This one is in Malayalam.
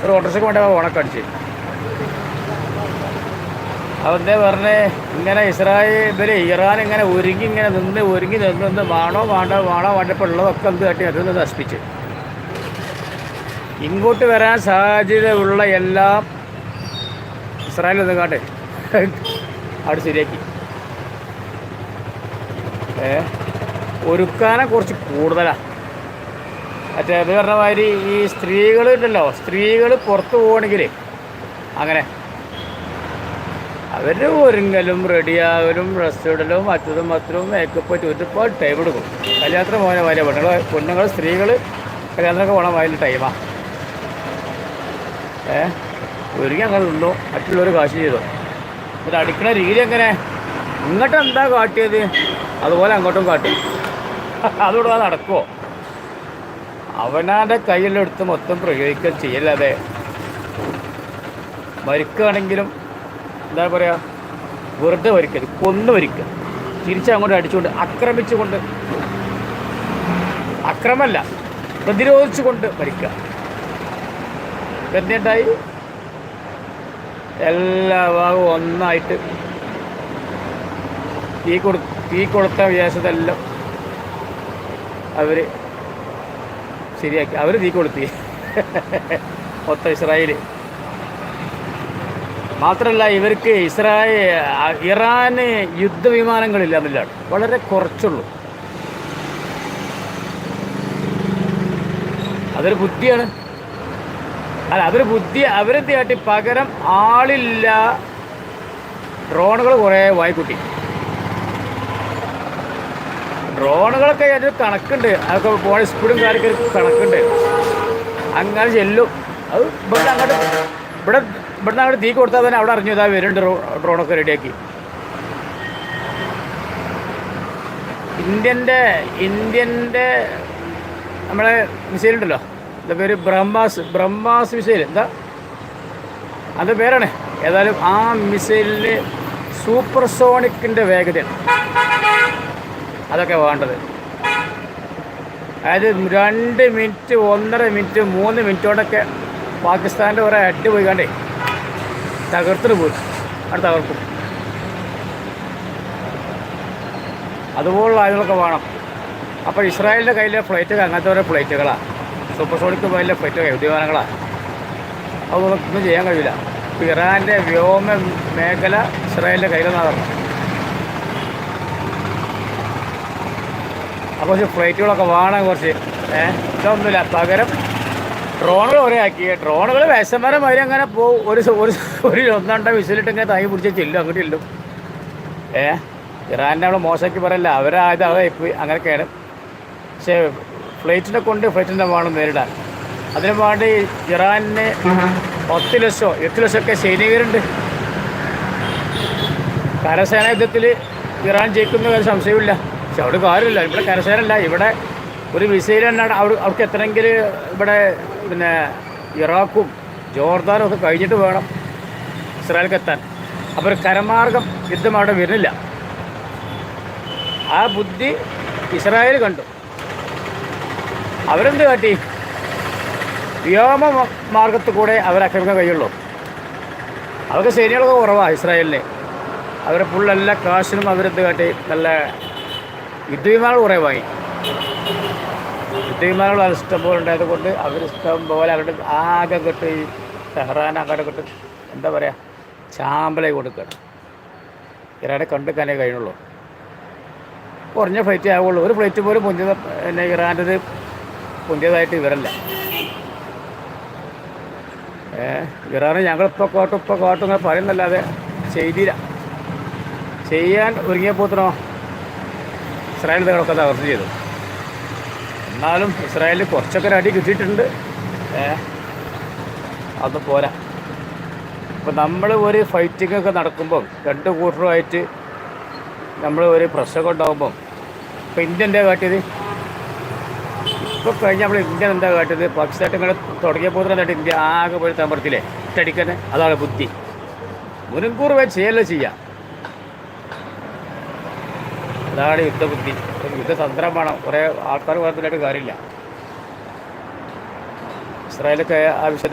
ഒരു ഓട്ടോറിക്ഷയ്ക്ക് വേണ്ടി ഓണൊക്കെ അടിച്ച്. അപ്പോൾ എന്തേ പറഞ്ഞേ, ഇങ്ങനെ ഇറാൻ ഇങ്ങനെ ഒരുങ്ങി നിന്ന് വേണോ വേണ്ടപ്പോൾ ഉള്ളതൊക്കെ എന്ത് കാട്ടി അതിൽ നിന്ന് നശിപ്പിച്ച് ഇങ്ങോട്ട് വരാൻ സാധ്യതയുള്ള എല്ലാം ഇസ്രായേൽ നിന്നുകാട്ടെ അവിടെ ശരിയാക്കി. ഒരുക്കാനെ കുറച്ച് കൂടുതലാണ്. മറ്റേ അത് പറഞ്ഞ മാതിരി ഈ സ്ത്രീകളുണ്ടല്ലോ, സ്ത്രീകൾ പുറത്ത് പോകണമെങ്കിൽ അങ്ങനെ അവർ ഒരുങ്ങലും റെഡിയാകലും ഡ്രസ്സ് ഇടലും മറ്റതും മേക്കപ്പ് ഒരുപാട് ടൈം എടുക്കും. കല്യാണത്തിന് പോകാൻ വലിയ പെണ്ണുങ്ങൾ സ്ത്രീകൾ കല്യാണത്തിനൊക്കെ പോകണം വലിയ ടൈമാണ്. ഒരുങ്ങി അങ്ങനെ നിന്നു, മറ്റുള്ളവർ കാശ് ചെയ്തു. എന്നിട്ട് അടിക്കുന്ന രീതി എങ്ങനെ, ഇങ്ങോട്ട് എന്താ കാട്ടിയത് അതുപോലെ അങ്ങോട്ടും കാട്ടി. അതോടെ നടക്കുമോ? അവനാൻ്റെ കയ്യിലെടുത്ത് മൊത്തം പ്രയോഗിക്കുക ചെയ്യല്ലാതെ മരിക്കുകയാണെങ്കിലും എന്താ പറയുക, വെറുതെ വരിക്കരുത്, കൊന്നു വരിക്കുക, തിരിച്ചങ്ങോട്ട് അടിച്ചുകൊണ്ട് ആക്രമിച്ചുകൊണ്ട്, അക്രമല്ല പ്രതിരോധിച്ചുകൊണ്ട് മരിക്കുക. എന്നിട്ടായി എല്ലാ ഭാഗവും ഒന്നായിട്ട് തീ കൊടുത്ത വിചാരിച്ചതെല്ലാം അവർ ശരിയാക്കി. അവർ തീ കൊളുത്തി മൊത്തം ഇസ്രായേൽ. മാത്രമല്ല ഇവർക്ക് ഇറാന് യുദ്ധവിമാനങ്ങളില്ല എന്നില്ലാണ്, വളരെ കുറച്ചുള്ളൂ. അതൊരു ബുദ്ധിയാണ്. അല്ല, അതൊരു ബുദ്ധി. അവരെന്ത് കാട്ടി, പകരം ആളില്ല, ഡ്രോണുകൾ കുറേ വായിക്കുട്ടി. ഡ്രോണുകളൊക്കെ അതിന് കണക്കുണ്ട്, അതൊക്കെ പോണ സ്പീഡും കാര്യമൊക്കെ കണക്കുണ്ട്. അങ്ങനെ ചെല്ലും. അത് ഇവിടുന്ന് അങ്ങോട്ട് തീ കൊടുത്താൽ തന്നെ അവിടെ അറിഞ്ഞു ഇതാ വരുന്നുണ്ട് ഡ്രോണൊക്കെ റെഡിയാക്കി. ഇന്ത്യൻ്റെ നമ്മളെ മിസൈലുണ്ടല്ലോ, എന്താ പേര്, ബ്രഹ്മാസ് മിസൈൽ, എന്താ അതിൻ്റെ പേരാണ്. ഏതായാലും ആ മിസൈലിന് സൂപ്പർസോണിക്കിൻ്റെ വേഗതയാണ് അതൊക്കെ വേണ്ടത്. അതായത് 2 മിനിറ്റ് 1.5 മിനിറ്റ് 3 മിനിറ്റോടൊക്കെ പാകിസ്ഥാൻ്റെ കുറേ അടി പോയി കണ്ടേ തകർത്തിട്ട് പോയി, അവിടെ തകർക്കും. അതുപോലുള്ള ആളുകളൊക്കെ വേണം. അപ്പോൾ ഇസ്രായേലിൻ്റെ കയ്യിലെ ഫ്ലൈറ്റുകൾ അങ്ങനത്തെ ഓരോ ഫ്ലൈറ്റുകളാണ്, സൂപ്പർസോണിക് വലിയ ഫ്ലൈറ്റുകൾ, യുദ്ധവിമാനങ്ങളാണ്. അതൊന്നും ചെയ്യാൻ കഴിയില്ല. ഇപ്പോൾ ഇറാൻ്റെ വ്യോമ മേഖല ഇസ്രായേലിൻ്റെ കയ്യിലെന്നാണ് പറഞ്ഞത്. അപ്പോൾ കുറച്ച് ഫ്ലൈറ്റുകളൊക്കെ വേണം കുറച്ച്. ഇതൊന്നുമില്ല, പകരം ഡ്രോണുകൾ കുറേ ആക്കി. ഡ്രോണുകൾ വിശമരം വരെ അങ്ങനെ പോകും. ഒരു 1-2 വിസിലിട്ട് ഇങ്ങനെ താങ്ങി പിടിച്ച് ചെല്ലും, അങ്ങോട്ട് ചെല്ലും. ഇറാനെ നമ്മൾ മോശമാക്കി പറയല്ല, അവരായതായിപ്പോയി, അങ്ങനെയൊക്കെയാണ്. പക്ഷേ ഫ്ലൈറ്റിനെ വേണം നേരിടാൻ. അതിനു വേണ്ടി ഇറാനിന് 10 ലക്ഷമോ 8 ലക്ഷമൊക്കെ സൈനികരുണ്ട്. കരസേന യുദ്ധത്തിൽ ഇറാൻ ജയിക്കുന്ന ഒരു സംശയമില്ല. പക്ഷെ അവിടെ കാര്യമില്ല, ഇവിടെ കരസേനല്ല, ഇവിടെ ഒരു മിസൈൽ തന്നെയാണ്. അവർക്ക് എത്തണമെങ്കിൽ ഇവിടെ പിന്നെ ഇറാഖും ജോർദാനും ഒക്കെ കഴിഞ്ഞിട്ട് വേണം ഇസ്രായേലിലേക്ക് എത്താൻ. അപ്പോൾ ഒരു കരമാർഗം യുദ്ധം അവിടെ വരുന്നില്ല. ആ ബുദ്ധി ഇസ്രായേൽ കണ്ടു. അവരെന്ത് കാട്ടി, വ്യോമ മാർഗത്തിൽ കൂടെ അവരാക്രമിക്കാൻ കഴിയുള്ളൂ. അവർക്ക് സൈന്യങ്ങളൊക്കെ കുറവാണ് ഇസ്രായേലിന്. അവരെ ഫുള്ളെല്ലാ കാശിനും അവരെന്ത് കാട്ടി, നല്ല യുദ്ധവിമാനങ്ങൾ കുറേ വാങ്ങി. യുദ്ധവിമാനങ്ങൾ ഇഷ്ടം പോലെ ഉണ്ടായത് കൊണ്ട് അവരിഷ്ടം പോലെ അവരുടെ ആകെ കെട്ട് ഈ ടെഹ്റാൻ അങ്ങോട്ട് കെട്ട് എന്താ പറയുക, ചാമ്പലായി കൊടുക്കണം. ഇറാനെ കണ്ടുക്കാനേ കഴിയുള്ളൂ. കുറഞ്ഞ ഫ്ലൈറ്റേ ആവുള്ളൂ. ഒരു ഫ്ലൈറ്റ് പോലും പിന്നെ ഇറാൻ്റെത് പൊന്തിയതായിട്ട് ഇവരല്ല. ഇറാന് ഞങ്ങളിപ്പോൾ കാട്ടും ഇങ്ങനെ പറയുന്നല്ലാതെ ചെയ്തില്ല. ചെയ്യാൻ ഒരുങ്ങിയപ്പോത്തനോ ഇസ്രായേൽ തങ്ങളൊക്കെ തകർച്ച ചെയ്തു. എന്നാലും ഇസ്രായേലിൽ കുറച്ചൊക്കെ ഒരു അടി കിട്ടിയിട്ടുണ്ട്. അത് പോരാ. ഇപ്പം നമ്മൾ ഒരു ഫൈറ്റിങ്ങൊക്കെ നടക്കുമ്പം 2 കൂട്ടറുമായിട്ട് നമ്മൾ ഒരു പ്രശ്നമൊക്കെ ഉണ്ടാകുമ്പം, ഇപ്പോൾ ഇന്ത്യ എന്താ കാട്ടിയത്, ഇപ്പോൾ കഴിഞ്ഞ് നമ്മൾ ഇന്ത്യ എന്താ കാട്ടിയത്, പാകിസ്ഥാനായിട്ട് ഇങ്ങനെ തുടങ്ങിയപ്പോൾ തന്നെ ഇന്ത്യ ആകെ പോയി തമ്പർത്തില്ലേ ഇട്ടടിക്കന്നെ. അതാണ് ബുദ്ധി. മുൻകൂർ വെച്ച് ചെയ്യല്ലോ ചെയ്യാം. അതാണ് യുദ്ധബുദ്ധി. യുദ്ധതന്ത്രം വേണം. കുറേ ആൾക്കാർ പറഞ്ഞിട്ട് കാര്യമില്ല. ഇസ്രായേലൊക്കെ ആ വിഷയത്തിൽ